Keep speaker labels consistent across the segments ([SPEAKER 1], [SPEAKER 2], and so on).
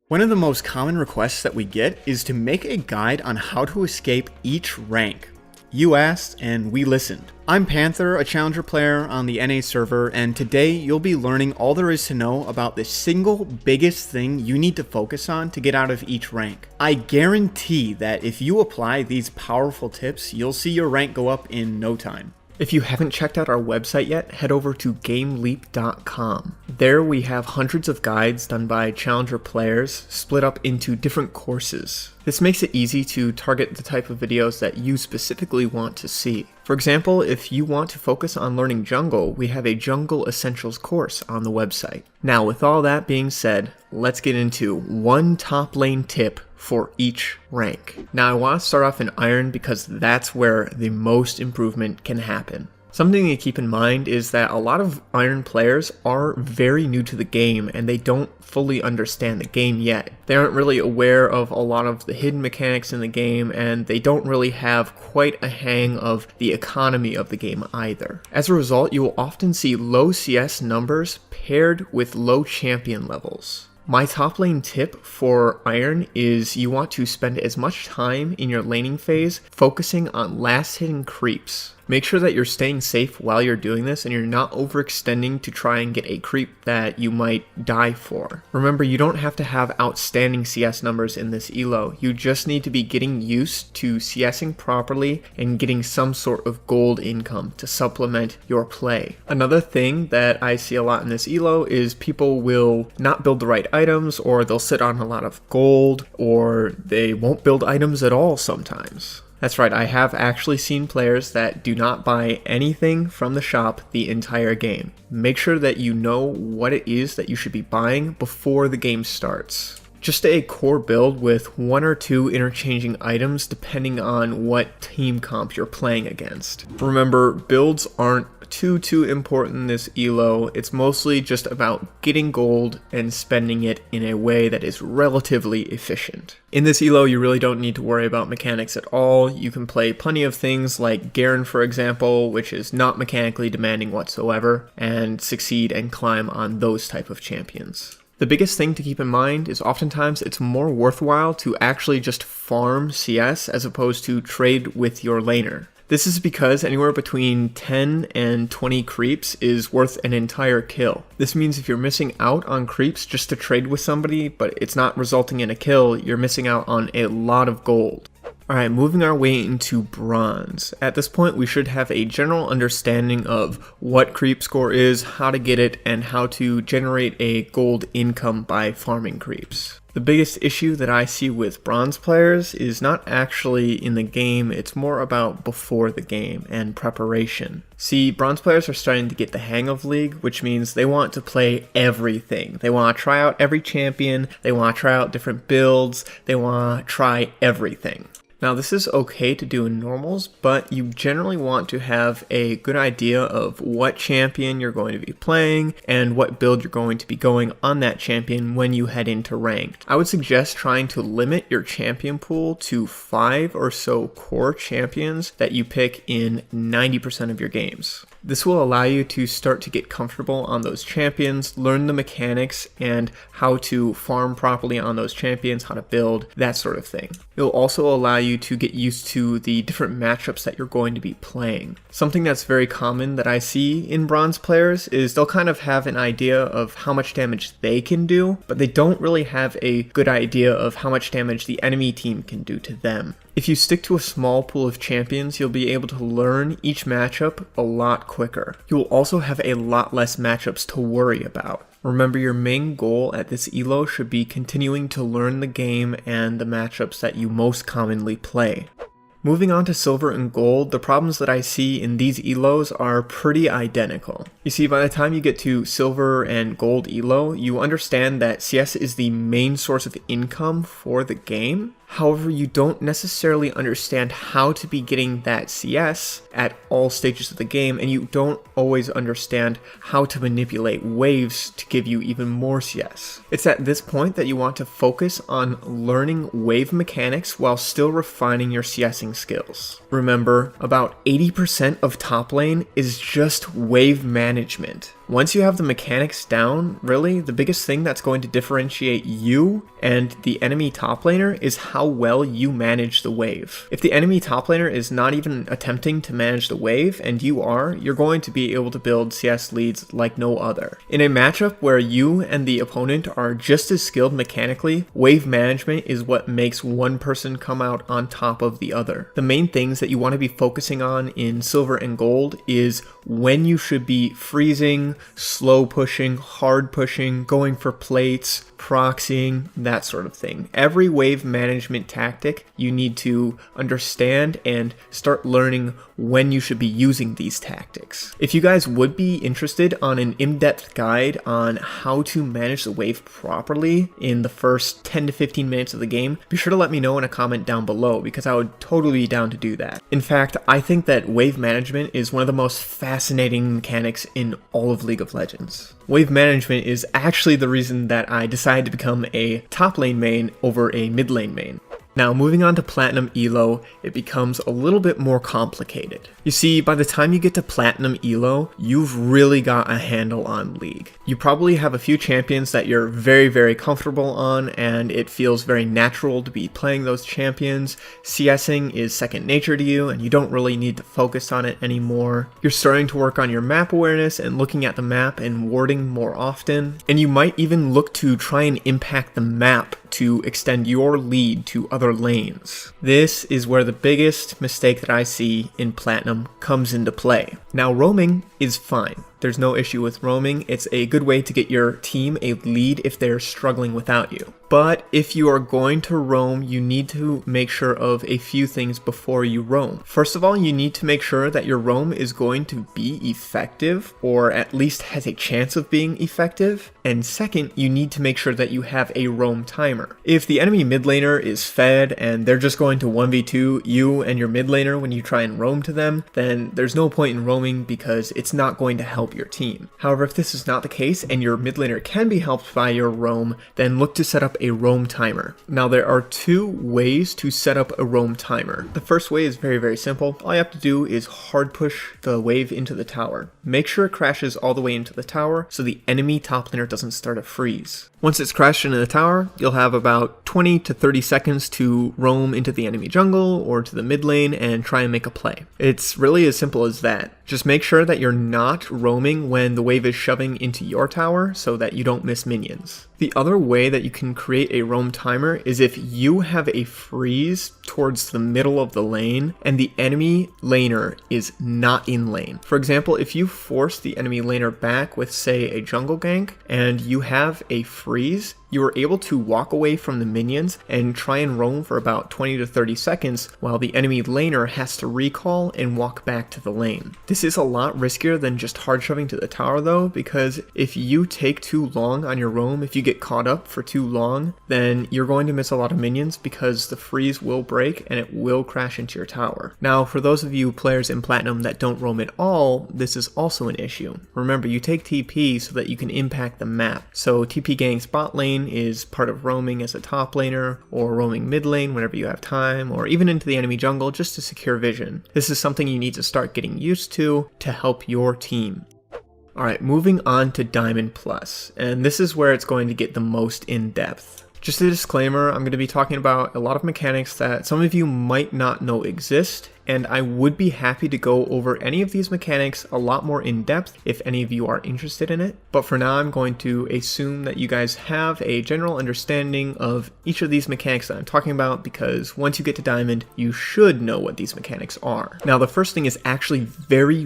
[SPEAKER 1] One of the most common requests that we get is to make a guide on how to escape each rank. You asked, and we listened. I'm Panther, a challenger player on the NA server, and today you'll be learning all there is to know about the single biggest thing you need to focus on to get out of each rank. I guarantee that if you apply these powerful tips, you'll see your rank go up in no time. If you haven't checked out our website yet, head over to GameLeap.com. There we have hundreds of guides done by challenger players, split up into different courses. This makes it easy to target the type of videos that you specifically want to see. For example, if you want to focus on learning jungle, we have a Jungle Essentials course on the website. Now, with all that being said, let's get into one top lane tip for each rank. Now, I want to start off in Iron because that's where the most improvement can happen. Something to keep in mind is that a lot of Iron players are very new to the game and they don't fully understand the game yet. They aren't really aware of a lot of the hidden mechanics in the game, and they don't really have quite a hang of the economy of the game either. As a result, you will often see low CS numbers paired with low champion levels. My top lane tip for Iron is you want to spend as much time in your laning phase focusing on last hitting creeps. Make sure that you're staying safe while you're doing this and you're not overextending to try and get a creep that you might die for. Remember, you don't have to have outstanding CS numbers in this elo. You just need to be getting used to CSing properly and getting some sort of gold income to supplement your play. Another thing that I see a lot in this elo is people will not build the right items, or they'll sit on a lot of gold, or they won't build items at all sometimes. That's right, I have actually seen players that do not buy anything from the shop the entire game. Make sure that you know what it is that you should be buying before the game starts. Just a core build with one or two interchanging items depending on what team comp you're playing against. Remember, builds aren't too important in this elo. It's mostly just about getting gold and spending it in a way that is relatively efficient. In this elo, you really don't need to worry about mechanics at all. You can play plenty of things like Garen, for example, which is not mechanically demanding whatsoever, and succeed and climb on those type of champions. The biggest thing to keep in mind is oftentimes it's more worthwhile to actually just farm CS as opposed to trade with your laner. This is because anywhere between 10 and 20 creeps is worth an entire kill. This means if you're missing out on creeps just to trade with somebody, but it's not resulting in a kill, you're missing out on a lot of gold. Alright, moving our way into Bronze. At this point, we should have a general understanding of what creep score is, how to get it, and how to generate a gold income by farming creeps. The biggest issue that I see with Bronze players is not actually in the game, it's more about before the game and preparation. See, Bronze players are starting to get the hang of League, which means they want to play everything. They want to try out every champion, they want to try out different builds, they want to try everything. Now, this is okay to do in normals, but you generally want to have a good idea of what champion you're going to be playing and what build you're going to be going on that champion when you head into ranked. I would suggest trying to limit your champion pool to 5 or so core champions that you pick in 90% of your games. This will allow you to start to get comfortable on those champions, learn the mechanics and how to farm properly on those champions, how to build, that sort of thing. It will also allow you to get used to the different matchups that you're going to be playing. Something that's very common that I see in Bronze players is they'll kind of have an idea of how much damage they can do, but they don't really have a good idea of how much damage the enemy team can do to them. If you stick to a small pool of champions, you'll be able to learn each matchup a lot quicker. You will also have a lot less matchups to worry about. Remember, your main goal at this elo should be continuing to learn the game and the matchups that you most commonly play. Moving on to Silver and Gold, the problems that I see in these elos are pretty identical. You see, by the time you get to Silver and Gold elo, you understand that CS is the main source of income for the game. However, you don't necessarily understand how to be getting that CS at all stages of the game, and you don't always understand how to manipulate waves to give you even more CS. It's at this point that you want to focus on learning wave mechanics while still refining your CSing skills. Remember, about 80% of top lane is just wave management. Once you have the mechanics down, really, the biggest thing that's going to differentiate you and the enemy top laner is how well you manage the wave. If the enemy top laner is not even attempting to manage the wave, and you are, you're going to be able to build CS leads like no other. In a matchup where you and the opponent are just as skilled mechanically, wave management is what makes one person come out on top of the other. The main things that you want to be focusing on in silver and gold is when you should be freezing, slow pushing, hard pushing, going for plates, proxying, that sort of thing. Every wave management tactic you need to understand and start learning when you should be using these tactics. If you guys would be interested on an in-depth guide on how to manage the wave properly in the first 10 to 15 minutes of the game, be sure to let me know in a comment down below because I would totally be down to do that. In fact, I think that wave management is one of the most fascinating mechanics in all of League of Legends. Wave management is actually the reason that I decided to become a top lane main over a mid lane main. Now, moving on to Platinum Elo, it becomes a little bit more complicated. You see, by the time you get to Platinum Elo, you've really got a handle on League. You probably have a few champions that you're very comfortable on, and it feels very natural to be playing those champions. CSing is second nature to you, and you don't really need to focus on it anymore. You're starting to work on your map awareness and looking at the map and warding more often, and you might even look to try and impact the map to extend your lead to other lanes. This is where the biggest mistake that I see in Platinum comes into play. Now, roaming is fine. There's no issue with roaming. It's a good way to get your team a lead if they're struggling without you. But if you are going to roam, you need to make sure of a few things before you roam. First of all, you need to make sure that your roam is going to be effective, or at least has a chance of being effective. And second, you need to make sure that you have a roam timer. If the enemy mid laner is fed and they're just going to 1v2 you and your mid laner when you try and roam to them, then there's no point in roaming because it's not going to help your team. However, if this is not the case and your mid laner can be helped by your roam, then look to set up a roam timer. Now, there are two ways to set up a roam timer. The first way is very simple. All you have to do is hard push the wave into the tower. Make sure it crashes all the way into the tower so the enemy top laner doesn't start a freeze. Once it's crashed into the tower, you'll have about 20 to 30 seconds to roam into the enemy jungle or to the mid lane and try and make a play. It's really as simple as that. Just make sure that you're not roaming when the wave is shoving into your tower so that you don't miss minions. The other way that you can create a roam timer is if you have a freeze towards the middle of the lane and the enemy laner is not in lane. For example, if you force the enemy laner back with, say, a jungle gank and you have a freeze, you are able to walk away from the minions and try and roam for about 20 to 30 seconds while the enemy laner has to recall and walk back to the lane. This is a lot riskier than just hard shoving to the tower though, because if you take too long on your roam, if you get caught up for too long, then you're going to miss a lot of minions because the freeze will break and it will crash into your tower. Now, for those of you players in Platinum that don't roam at all, this is also an issue. Remember, you take TP so that you can impact the map. So TP gangs bot lane is part of roaming as a top laner, or roaming mid lane whenever you have time, or even into the enemy jungle just to secure vision. This is something you need to start getting used to help your team. Alright, moving on to Diamond Plus, and this is where it's going to get the most in-depth. Just a disclaimer, I'm going to be talking about a lot of mechanics that some of you might not know exist, and I would be happy to go over any of these mechanics a lot more in depth if any of you are interested in it. But for now, I'm going to assume that you guys have a general understanding of each of these mechanics that I'm talking about, because once you get to Diamond, you should know what these mechanics are. Now, the first thing is actually very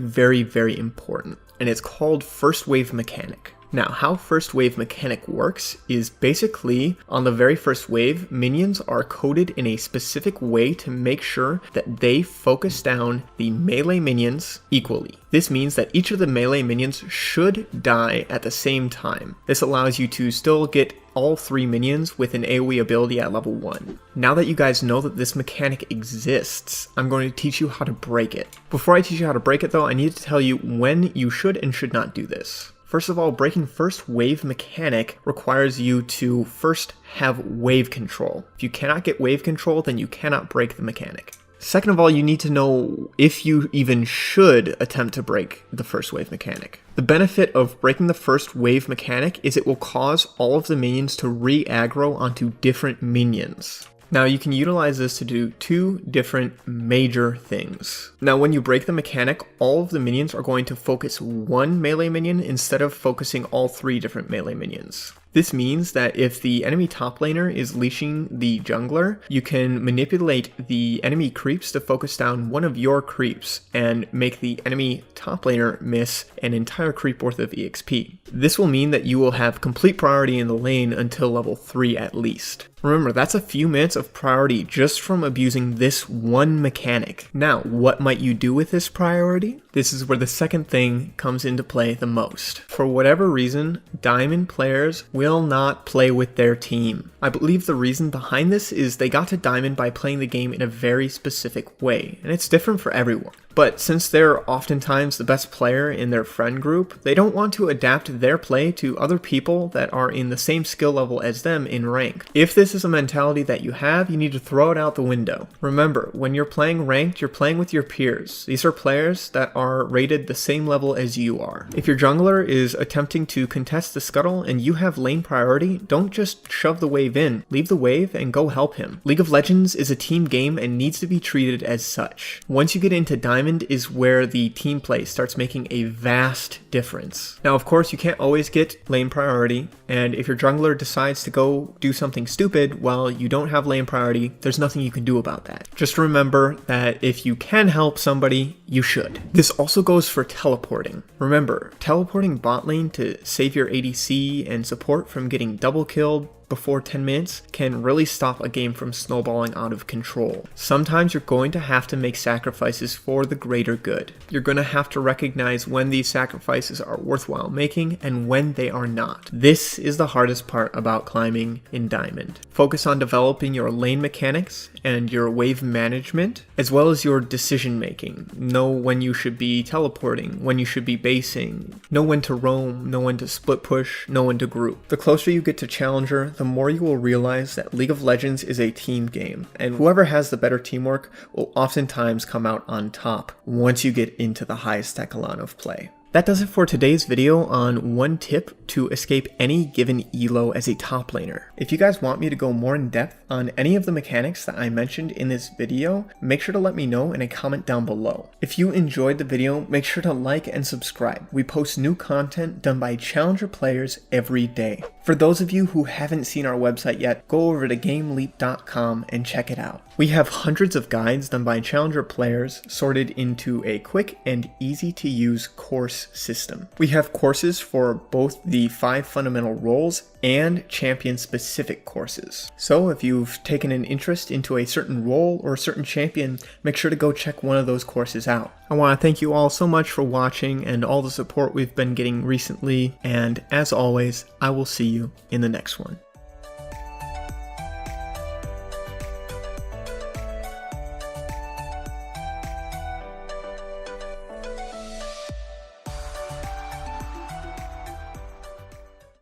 [SPEAKER 1] important, and it's called First Wave Mechanic. Now, how First Wave Mechanic works is basically, on the very first wave, minions are coded in a specific way to make sure that they focus down the melee minions equally. This means that each of the melee minions should die at the same time. This allows you to still get all 3 minions with an AoE ability at level 1. Now that you guys know that this mechanic exists, I'm going to teach you how to break it. Before I teach you how to break it though, I need to tell you when you should and should not do this. First of all, breaking First Wave Mechanic requires you to first have wave control. If you cannot get wave control, then you cannot break the mechanic. Second of all, you need to know if you even should attempt to break the first wave mechanic. The benefit of breaking the first wave mechanic is it will cause all of the minions to re-aggro onto different minions. Now you can utilize this to do two different major things. Now when you break the mechanic, all of the minions are going to focus one melee minion instead of focusing all three different melee minions. This means that if the enemy top laner is leashing the jungler, you can manipulate the enemy creeps to focus down one of your creeps and make the enemy top laner miss an entire creep worth of EXP. This will mean that you will have complete priority in the lane until level 3 at least. Remember, that's a few minutes of priority just from abusing this one mechanic. Now, what might you do with this priority? This is where the second thing comes into play the most. For whatever reason, Diamond players will not play with their team. I believe the reason behind this is they got to Diamond by playing the game in a very specific way, and it's different for everyone. But since they're oftentimes the best player in their friend group, they don't want to adapt their play to other people that are in the same skill level as them in rank. If this is a mentality that you have, you need to throw it out the window. Remember, when you're playing ranked, you're playing with your peers. These are players that are rated the same level as you are. If your jungler is attempting to contest the scuttle and you have lane priority, don't just shove the wave in. Leave the wave and go help him. League of Legends is a team game and needs to be treated as such. Once you get into Diamond is where the team play starts making a vast difference. Now, of course, you can't always get lane priority, and if your jungler decides to go do something stupid while you don't have lane priority, there's nothing you can do about that. Just remember that if you can help somebody, you should. This also goes for teleporting. Remember, teleporting bot lane to save your ADC and support from getting double killed before 10 minutes can really stop a game from snowballing out of control. Sometimes you're going to have to make sacrifices for the greater good. You're going to have to recognize when these sacrifices are worthwhile making and when they are not. This is the hardest part about climbing in Diamond. Focus on developing your lane mechanics and your wave management, as well as your decision making. Know when you should be teleporting, when you should be basing, know when to roam, know when to split push, know when to group. The closer you get to Challenger, the more you will realize that League of Legends is a team game, and whoever has the better teamwork will oftentimes come out on top once you get into the highest echelon of play. That does it for today's video on one tip to escape any given elo as a top laner. If you guys want me to go more in depth on any of the mechanics that I mentioned in this video, make sure to let me know in a comment down below. If you enjoyed the video, make sure to like and subscribe. We post new content done by Challenger players every day. For those of you who haven't seen our website yet, go over to GameLeap.com and check it out. We have hundreds of guides done by Challenger players sorted into a quick and easy to use course system. We have courses for both the 5 fundamental roles and champion specific courses. So if you've taken an interest into a certain role or a certain champion, make sure to go check one of those courses out. I want to thank you all so much for watching and all the support we've been getting recently, and as always, I will see you in the next one.